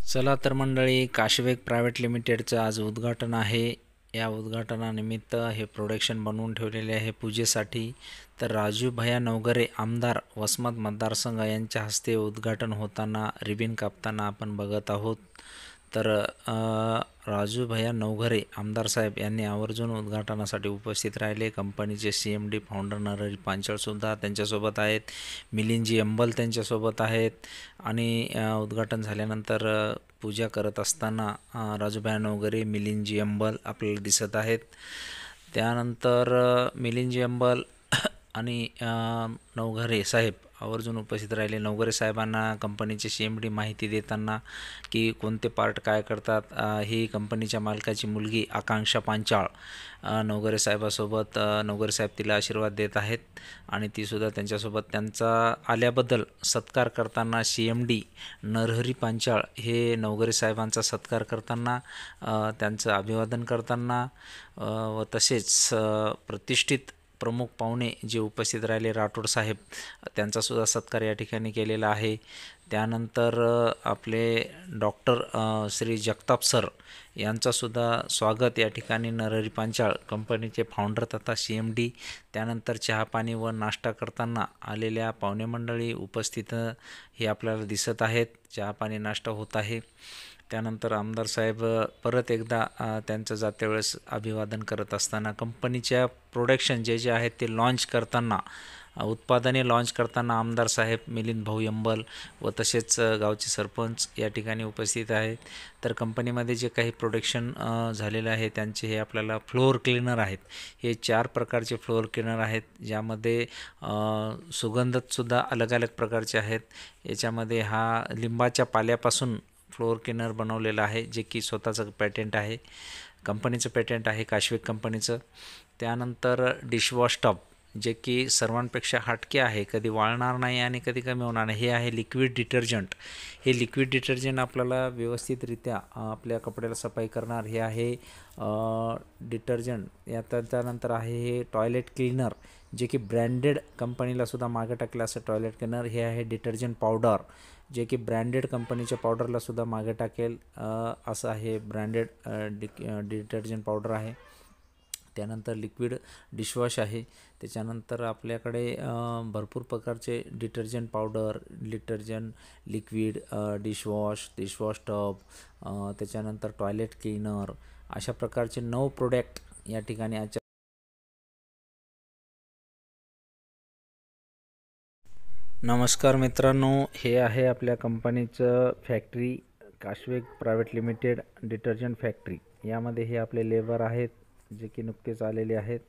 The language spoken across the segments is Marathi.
चला तर मंडळी, काशवेग प्रायव्हेट लिमिटेडचं आज उद्घाटन आहे. या उद्घाटनानिमित्त हे प्रोडक्शन बनवून ठेवलेले आहे पूजेसाठी. तर राजू भैया नवघरे आमदार वसमत मतदारसंघ यांच्या हस्ते उद्घाटन होताना रिबीन कापताना आपण बघत आहोत. तर राजू भैया नवघरे आमदार साहेब यांनी आवर्जून उद्घाटनासाठी उपस्थित राहिले. कंपनीचे CMD फाउंडर नरहरी पांचाळसुद्धा त्यांच्यासोबत आहेत. मिलिंदजी अंबल त्यांच्यासोबत आहेत. आणि उद्घाटन झाल्यानंतर पूजा करत असताना राजू भैया नवघरे, मिलिंदजी अंबल आपल्याला दिसत आहेत. त्यानंतर मिलिंदजी अंबल आणि नवघरे साहेब आवर्जून उपस्थित राहिले. नवघरे साहेबांना कंपनीचे CMD माहिती देताना की कोणते पार्ट काय करतात, ही कंपनीच्या मालकाची मुलगी आकांक्षा पांचाळ नवघरे साहेबासोबत नवघरे साहेब तिला आशीर्वाद देत आहेत आणि तीसुद्धा त्यांच्यासोबत. त्यांचा आल्याबद्दल सत्कार करताना CMD नरहरी पांचाळ हे नवघरे साहेबांचा सत्कार करताना, त्यांचं अभिवादन करताना व तसेच प्रतिष्ठित प्रमुख पाहुणे जे उपस्थित राहिले राठोड साहेब, त्यांचासुद्धा सत्कार या ठिकाणी केलेला आहे. त्यानंतर आपले डॉक्टर श्री जगताप सर यांचासुद्धा स्वागत या ठिकाणी नरहरी पांचाळ कंपनीचे फाउंडर तथा CMD. त्यानंतर चहापाणी व नाश्ता करताना आलेल्या पाहुणे मंडळी उपस्थित हे आपल्याला दिसत आहेत. चहापाणी नाश्ता होत आहे. त्यानंतर आमदार साहेब परत एकदा त्यांचं जाते वेळेस अभिवादन करत असताना कंपनीच्या प्रोडक्शन जे आहेत ते लॉन्च करताना, उत्पादने लॉन्च करताना आमदार साहेब, मिलिंद भाऊ अंबल व तसेच गावचे सरपंच या ठिकाणी उपस्थित आहेत. तर कंपनीमध्ये जे काही प्रोडक्शन झालेलं आहे त्यांचे हे आपल्याला फ्लोअर क्लीनर आहेत. हे 4 प्रकारचे फ्लोअर क्लीनर आहेत, ज्यामध्ये सुगंधसुद्धा अलग अलग प्रकारचे आहेत. याच्यामध्ये हा लिंबाच्या पाल्यापासून फ्लोअर क्लीनर बनवलेलं आहे, जे की स्वतःचं पॅटेंट आहे, कंपनीचं पॅटेंट आहे, काशवेग कंपनीचं. त्यानंतर डिशवॉश टब, जे की सर्वांपेक्षा हटके आहे, कधी वाळणार नाही आणि कधी कमी होणार नाही. हे आहे लिक्विड डिटर्जंट. हे लिक्विड डिटर्जंट आपल्याला व्यवस्थितरित्या आपल्या कपड्याला सफाई करणार. हे आहे डिटर्जंट. त्यानंतर आहे हे टॉयलेट क्लीनर, जे की ब्रँडेड कंपनीलासुद्धा मागे टाकलं असं टॉयलेट क्लीनर. हे आहे डिटर्जंट पावडर, जे की ब्रँडेड कंपनीच्या पावडरलासुद्धा मागे टाकेल असं आहे ब्रँडेड डिटर्जंट पावडर आहे. त्यानंतर लिक्विड डिशवॉश आहे. त्याच्यानंतर आपल्याकडे भरपूर प्रकारचे detergent powder, detergent liquid, dishwash tub, त्याच्यानंतर टॉयलेट क्लीनर, अशा प्रकारचे 9 प्रोडक्ट या ठिकाणी आजच्या. नमस्कार मित्रांनो, हे आहे आपल्या कंपनीचं factory, Kashveg private limited detergent factory. यामध्ये हे आपले लेबर आहेत, जे की नुकतेच आलेले आहेत.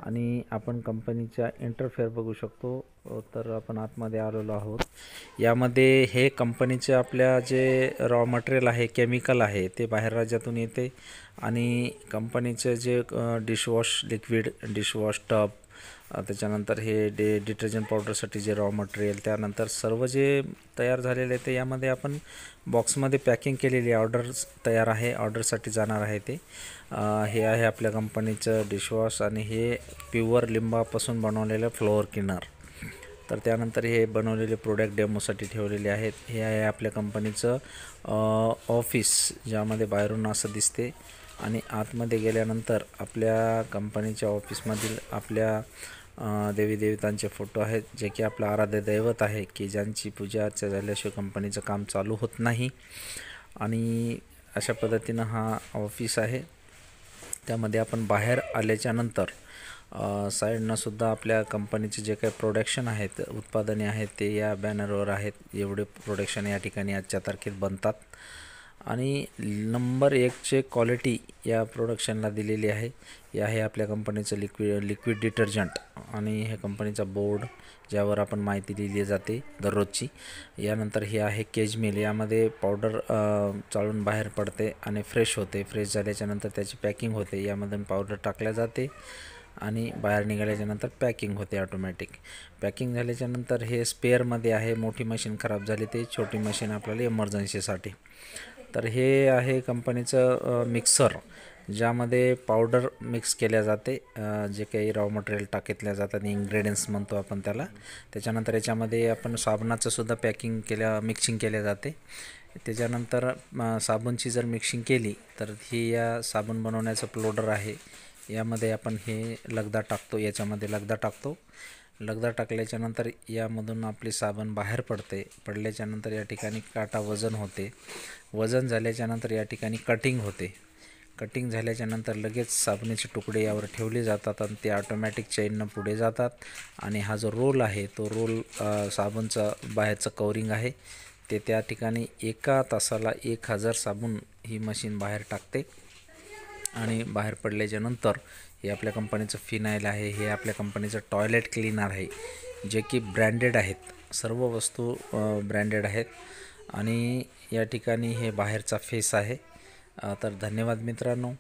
आणि आपण कंपनीचा इंटरफेअर बघू शकतो. तर आपण आतमध्ये आलेलो आहोत. यामध्ये हे कंपनीचे आपल्या जे रॉ मटेरियल आहे, केमिकल आहे, ते बाहेर राज्यातून येते. आणि कंपनीचे जे डिशवॉश लिक्विड, डिशवॉश टब, त्याच्यानंतर हे डिटर्जंट पावडरसाठी जे रॉ मटेरियल, त्यानंतर सर्व जे तयार झालेले आहे ते यामध्ये आपण बॉक्समध्ये पॅकिंग केलेली ऑर्डर्स तयार आहे, ऑर्डरसाठी जाणार आहे ते. हे आहे आपल्या कंपनीचं डिशवॉश आणि हे प्युअर लिंबापासून बनवलेलं फ्लोअर क्लीनर. तर त्यानंतर हे बनवलेले प्रोडक्ट डेमोसाठी ठेवलेले आहेत. हे आहे आपल्या कंपनीचं ऑफिस, ज्यामध्ये बाहेरून असं दिसते. आणि आतमध्ये गेल्यानंतर आपल्या कंपनीच्या ऑफिसमधील आपल्या देवी देवतांचे फोटो आहेत, जे की आपलं आराध्य दैवत आहे, की ज्यांची पूजा अर्चा झाल्याशिवाय कंपनीचं काम चालू होत नाही. आणि अशा पद्धतीनं हा ऑफिस आहे. त्यामध्ये आपण बाहेर आल्याच्यानंतर साईडनंसुद्धा आपल्या कंपनीचे जे काही प्रोडक्शन आहेत, उत्पादने आहेत, ते या बॅनरवर आहेत. एवढे प्रोडक्शन या ठिकाणी आजच्या तारखेत बनतात. आणि नंबर 1चे क्वालिटी या प्रोडक्शनला दिलेली आहे. हे आहे आपल्या कंपनीचं लिक्विड डिटर्जंट आणि हे कंपनीचा बोर्ड, ज्यावर आपण माहिती लिहिली जाते दररोजची. यानंतर हे आहे केज मिल. यामध्ये पावडर चाळून बाहेर पडते आणि फ्रेश होते. फ्रेश झाल्याच्यानंतर त्याची पॅकिंग होते. यामधून पावडर टाकल्या जाते आणि बाहेर निघाल्याच्यानंतर पॅकिंग होते ऑटोमॅटिक. पॅकिंग झाल्याच्यानंतर हे स्पेअरमध्ये आहे. मोठी मशीन खराब झाली, ते छोटी मशीन आपल्याला इमर्जन्सीसाठी. तर हे आहे कंपनीचं मिक्सर, ज्यामध्ये पावडर मिक्स केल्या जाते, जे काही रॉ मटेरियल टाकल्या जातात, इन्ग्रेडियंट्स म्हणतो आपण त्याला. त्याच्यानंतर याच्यामध्ये आपण साबणाचंसुद्धा मिक्सिंग केल्या जाते. त्याच्यानंतर साबणची जर मिक्सिंग केली तर ही या साबण बनवण्याचं प्लोडर आहे. यामध्ये आपण हे लगदा टाकतो, याच्यामध्ये लगदा टाकतो. लगदा टाकल्याच्यानंतर यामधून आपली साबण बाहेर पडते. पडल्याच्यानंतर या ठिकाणी काटा वजन होते. वजन झाल्याच्यानंतर या ठिकाणी कटिंग होते. कटिंग झाल्याच्यानंतर लगेच साबणीचे तुकडे यावर ठेवले जातात आणि ते ऑटोमॅटिक चेननं पुढे जातात. आणि हा जो रोल आहे तो रोल साबणचं बाहेरचं कवरिंग आहे ते त्या ठिकाणी एका तासाला 1000 साबण ही मशीन बाहेर टाकते. आणि बाहेर पडल्याच्यानंतर हे आपल्या कंपनीचं फिनाईल आहे, हे आपल्या कंपनीचं टॉयलेट क्लीनर आहे, जे की ब्रँडेड आहेत. सर्व वस्तू ब्रँडेड आहेत. आणि या ठिकाणी हे बाहेरचा फेस आहे. तर धन्यवाद मित्रांनो.